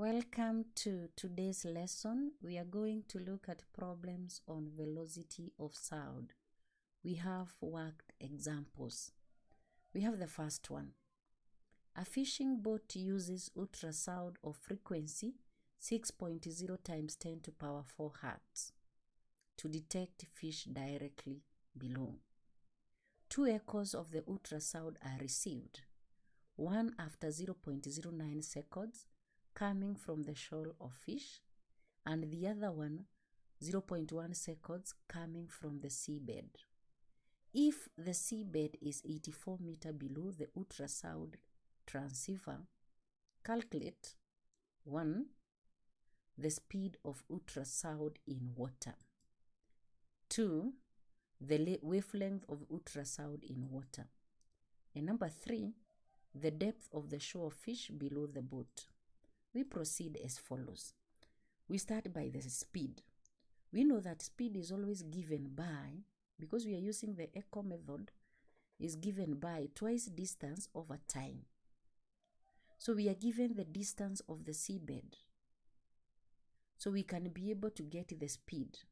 Welcome to today's lesson. We are going to look at problems on velocity of sound. We have worked examples. We have the first one. A fishing boat uses ultrasound of frequency 6.0 times 10 to power 4 hertz to detect fish directly below. 2 echoes of the ultrasound are received, one after 0.09 seconds coming from the shoal of fish, and the other one 0.1 seconds coming from the seabed. If the seabed is 84 meters below the ultrasound transceiver, calculate 1. The speed of ultrasound in water. 2. The wavelength of ultrasound in water. And number 3. The depth of the shoal of fish below the boat. We proceed as follows. We start by the speed. We know that speed is always given by, because we are using the echo method, is given by twice distance over time. So we are given the distance of the seabed. So we can be able to get the speed.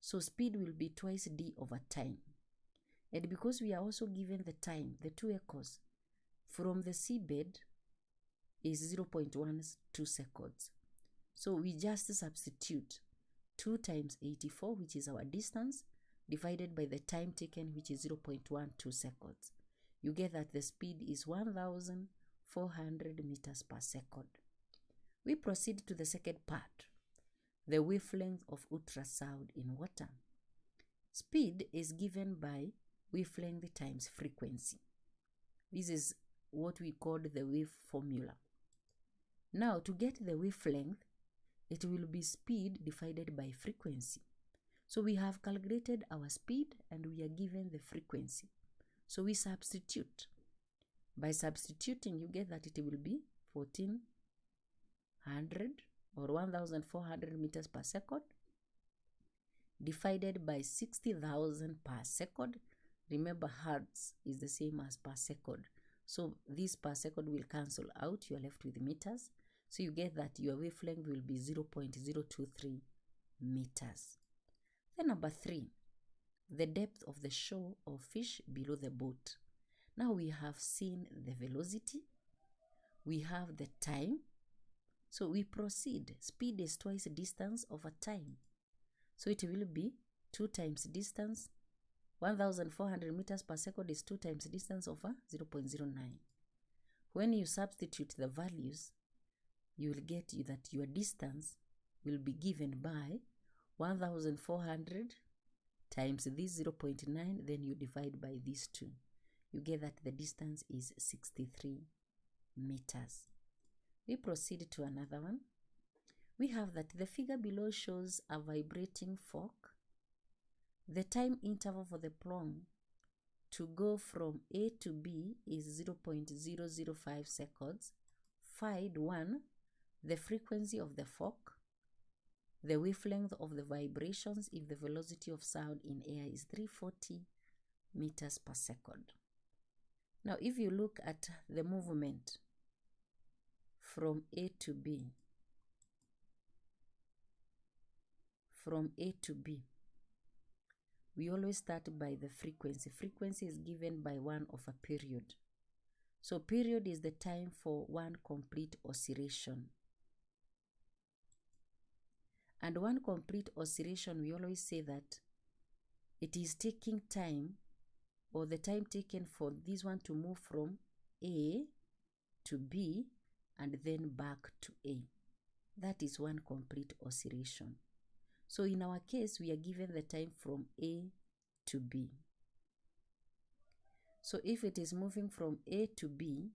So speed will be twice d over time. And because we are also given the time, the 2 echoes from the seabed is 0.12 seconds. So we just substitute 2 times 84, which is our distance, divided by the time taken, which is 0.12 seconds. You get that the speed is 1,400 meters per second. We proceed to the second part, the wavelength of ultrasound in water. Speed is given by wavelength times frequency. This is what we call the wave formula. Now, to get the wavelength, it will be speed divided by frequency. So we have calculated our speed and we are given the frequency. So we substitute. By substituting, you get that it will be 1,400 or 1,400 meters per second divided by 60,000 per second. Remember, hertz is the same as per second. So this per second will cancel out. You are left with meters. So you get that your wavelength will be 0.023 meters. Then number 3, the depth of the shoal of fish below the boat. Now we have seen the velocity. We have the time. So we proceed. Speed is twice distance over time. So it will be 2 times distance. 1,400 meters per second is 2 times distance over 0.09. When you substitute the values, you will get that your distance will be given by 1,400 times this 0.9, then you divide by these 2. You get that the distance is 63 meters. We proceed to another one. We have that the figure below shows a vibrating fork. The time interval for the prong to go from A to B is 0.005 seconds. Find 1. The frequency of the fork, the wavelength of the vibrations if the velocity of sound in air is 340 meters per second. Now, if you look at the movement from A to B, we always start by the frequency. Frequency is given by 1 of a period. So period is the time for one complete oscillation. And one complete oscillation, we always say that it is taking time, or the time taken for this one to move from A to B and then back to A. That is one complete oscillation. So in our case, we are given the time from A to B. So if it is moving from A to B,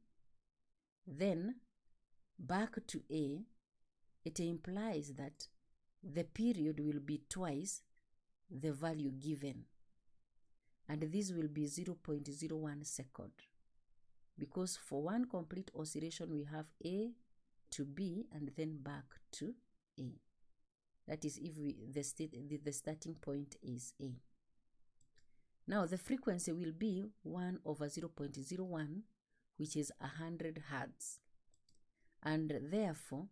then back to A, it implies that the period will be twice the value given. And this will be 0.01 second. Because for one complete oscillation, we have A to B and then back to A. That is if the starting point is A. Now the frequency will be 1 over 0.01, which is 100 hertz. And therefore,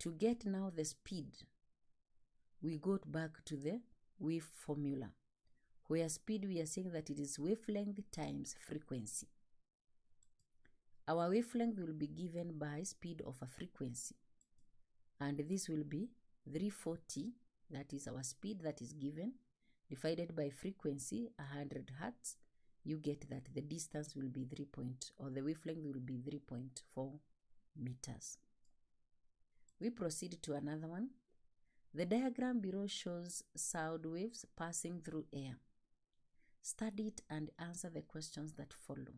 To get now the speed, we go back to the wave formula, where speed we are saying that it is wavelength times frequency. Our wavelength will be given by speed of a frequency, and this will be 340, that is our speed that is given, divided by frequency 100 hertz. You get that the distance will be the wavelength will be 3.4 meters. We proceed to another one. The diagram below shows sound waves passing through air. Study it and answer the questions that follow.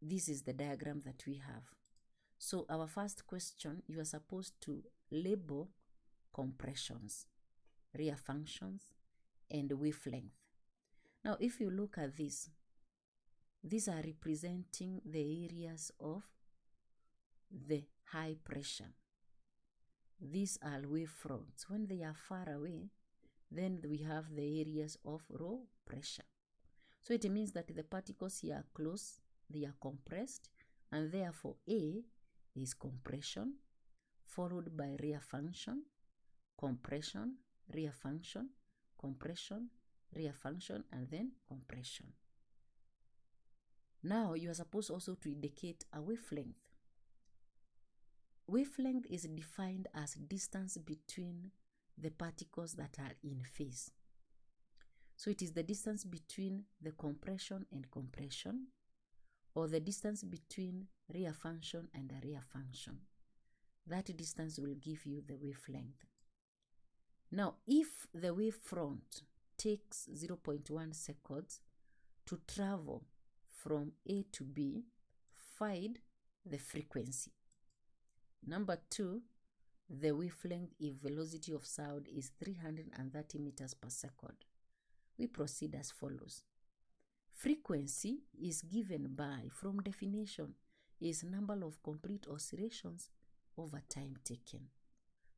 This is the diagram that we have. So our first question, you are supposed to label compressions, rear functions, and wavelength. Now, if you look at this, these are representing the areas of the high pressure. These are wave fronts. When they are far away, then we have the areas of low pressure. So it means that the particles here are close, they are compressed, and therefore A is compression, followed by rear function, compression, rear function, compression, rear function, and then compression. Now you are supposed also to indicate a wavelength. Wavelength is defined as distance between the particles that are in phase. So it is the distance between the compression and compression, or the distance between rear function and a rear function. That distance will give you the wavelength. Now, if the wave front takes 0.1 seconds to travel from A to B, find the frequency. Number 2, the wavelength if velocity of sound is 330 meters per second. We proceed as follows. Frequency is given by, from definition, is number of complete oscillations over time taken,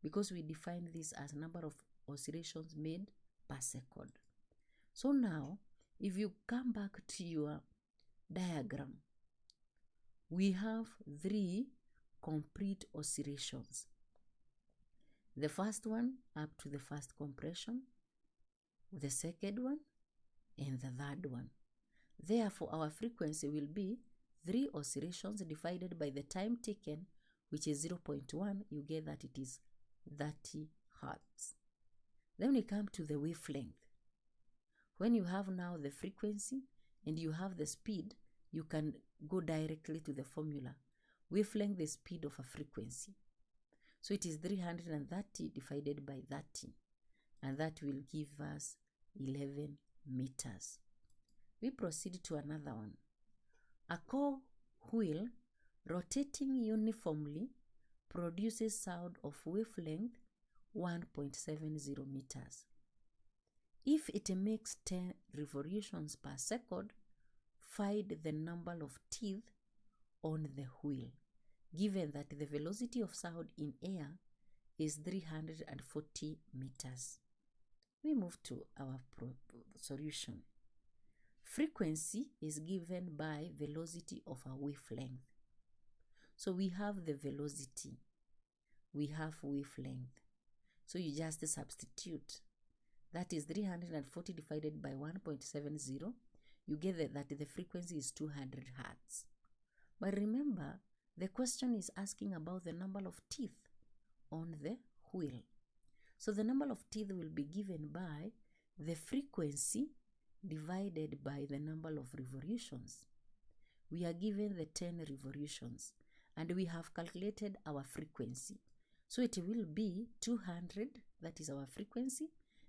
because we define this as number of oscillations made per second. So now, if you come back to your diagram, we have 3 complete oscillations. The first one up to the first compression, the second one, and the third one. Therefore, our frequency will be 3 oscillations divided by the time taken, which is 0.1. You get that it is 30 hertz. Then we come to the wavelength. When you have now the frequency and you have the speed, you can go directly to the formula. Wavelength, the speed of a frequency. So it is 330 divided by 30, and that will give us 11 meters. We proceed to another one. A cog wheel rotating uniformly produces sound of wavelength 1.70 meters. If it makes 10 revolutions per second, find the number of teeth on the wheel, given that the velocity of sound in air is 340 meters. We move to our solution. Frequency is given by velocity of a wavelength. So we have the velocity, we have wavelength. So you just substitute. That is 340 divided by 1.70. You get that the frequency is 200 hertz. But remember, the question is asking about the number of teeth on the wheel. So the number of teeth will be given by the frequency divided by the number of revolutions. We are given the 10 revolutions, and we have calculated our frequency. So it will be 200, that is our frequency,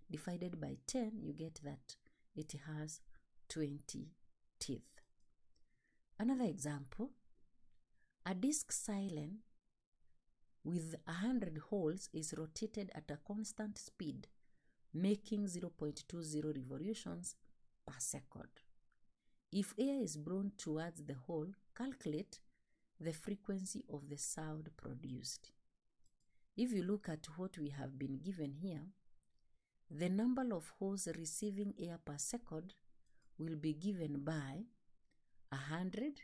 divided by 10, you get that it has 20 teeth. Another example, a disc cylinder with 100 holes is rotated at a constant speed, making 0.20 revolutions per second. If air is blown towards the hole, calculate the frequency of the sound produced. If you look at what we have been given here, the number of holes receiving air per second will be given by 100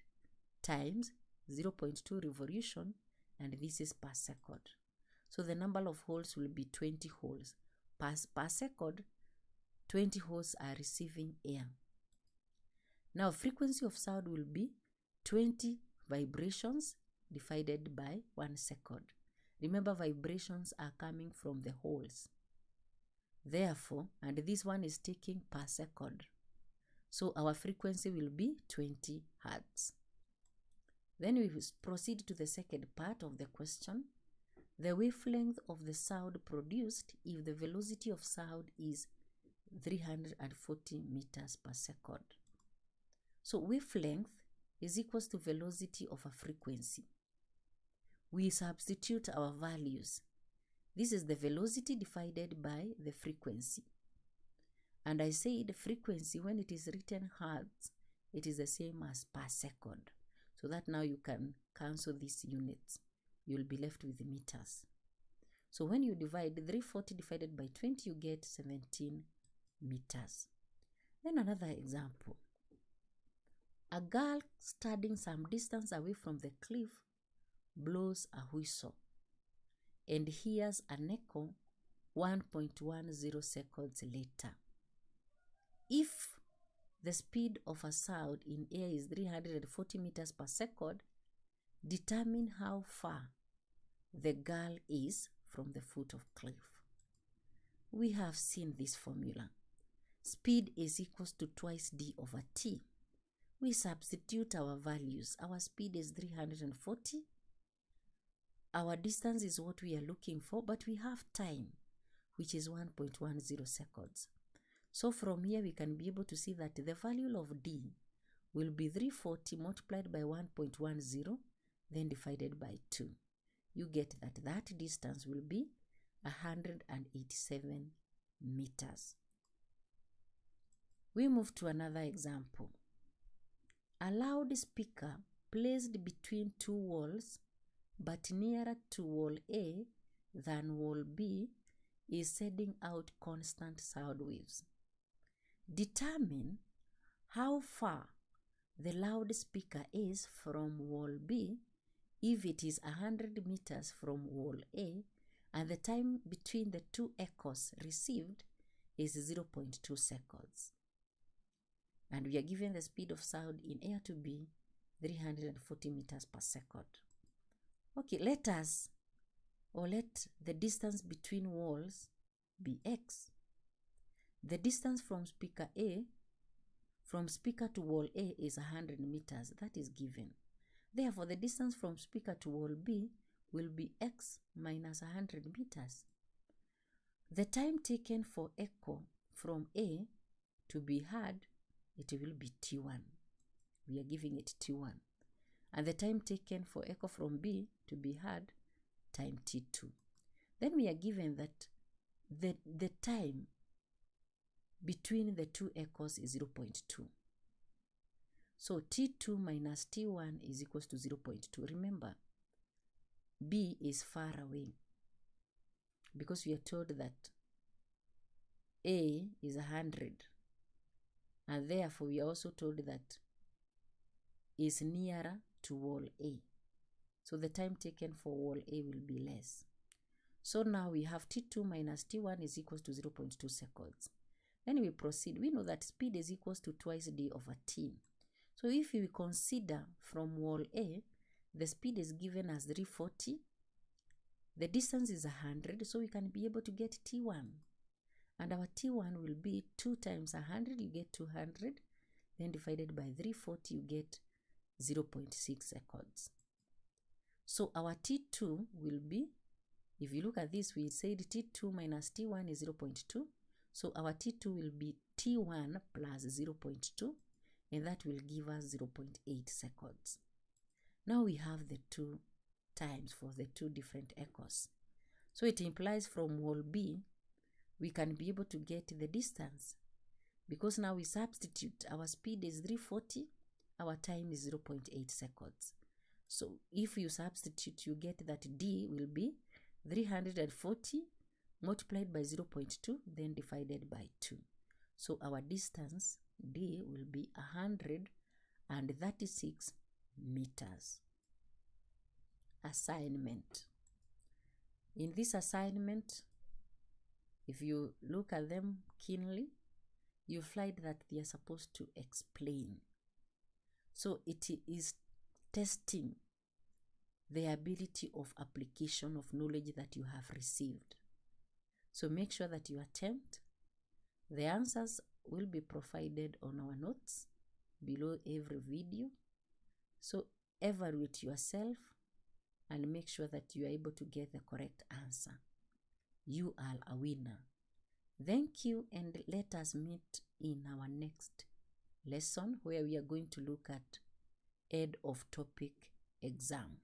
times 0.2 revolution, and this is per second. So the number of holes will be 20 holes. Per second, 20 holes are receiving air. Now frequency of sound will be 20 vibrations divided by 1 second. Remember, vibrations are coming from the holes. Therefore, and this one is taking per second. So our frequency will be 20 hertz. Then we will proceed to the second part of the question. The wavelength of the sound produced if the velocity of sound is 340 meters per second. So wavelength is equals to velocity of a frequency. We substitute our values. This is the velocity divided by the frequency. And I said frequency, when it is written hertz, it is the same as per second. So that now you can cancel these units. You'll be left with meters. So when you divide 340 divided by 20, you get 17 meters. Then another example. A girl standing some distance away from the cliff blows a whistle and hears an echo 1.10 seconds later. If the speed of a sound in air is 340 meters per second, determine how far the girl is from the foot of cliff. We have seen this formula. Speed is equals to twice d over t. We substitute our values. Our speed is 340. Our distance is what we are looking for, but we have time, which is 1.10 seconds. So from here, we can be able to see that the value of d will be 340 multiplied by 1.10, then divided by 2. You get that distance will be 187 meters. We move to another example. A loudspeaker placed between two walls but nearer to wall A than wall B is sending out constant sound waves. Determine how far the loudspeaker is from wall B if it is 100 meters from wall A and the time between the two echoes received is 0.2 seconds. And we are given the speed of sound in air to be 340 meters per second. Okay, let the distance between walls be x. The distance from speaker to wall A is 100 meters. That is given. Therefore, the distance from speaker to wall B will be x minus 100 meters. The time taken for echo from A to be heard, it will be T1. We are giving it T1. And the time taken for echo from B to be heard, time T2. Then we are given that the time between the two echoes is 0.2. So T2 minus T1 is equals to 0.2. Remember, B is far away because we are told that A is 100. And therefore, we are also told that is nearer to wall A. So the time taken for wall A will be less. So now we have T2 minus T1 is equals to 0.2 seconds. Then we proceed. We know that speed is equals to twice d over t. So if we consider from wall A, the speed is given as 340. The distance is 100, so we can be able to get T1. And our T1 will be 2 times 100, you get 200. Then divided by 340, you get 0.6 seconds. So our T2 will be, if you look at this, we said T2 minus T1 is 0.2. So our T2 will be T1 plus 0.2, and that will give us 0.8 seconds. Now we have the two times for the two different echoes. So it implies from wall B, we can be able to get the distance. Because now we substitute, our speed is 340, our time is 0.8 seconds. So if you substitute, you get that D will be 340 multiplied by 0.2, then divided by 2. So our distance, D, will be 136 meters. Assignment. In this assignment, if you look at them keenly, you find that they are supposed to explain. So it is testing the ability of application of knowledge that you have received. So make sure that you attempt. The answers will be provided on our notes below every video. So evaluate yourself and make sure that you are able to get the correct answer. You are a winner. Thank you, and let us meet in our next lesson where we are going to look at end of topic exam.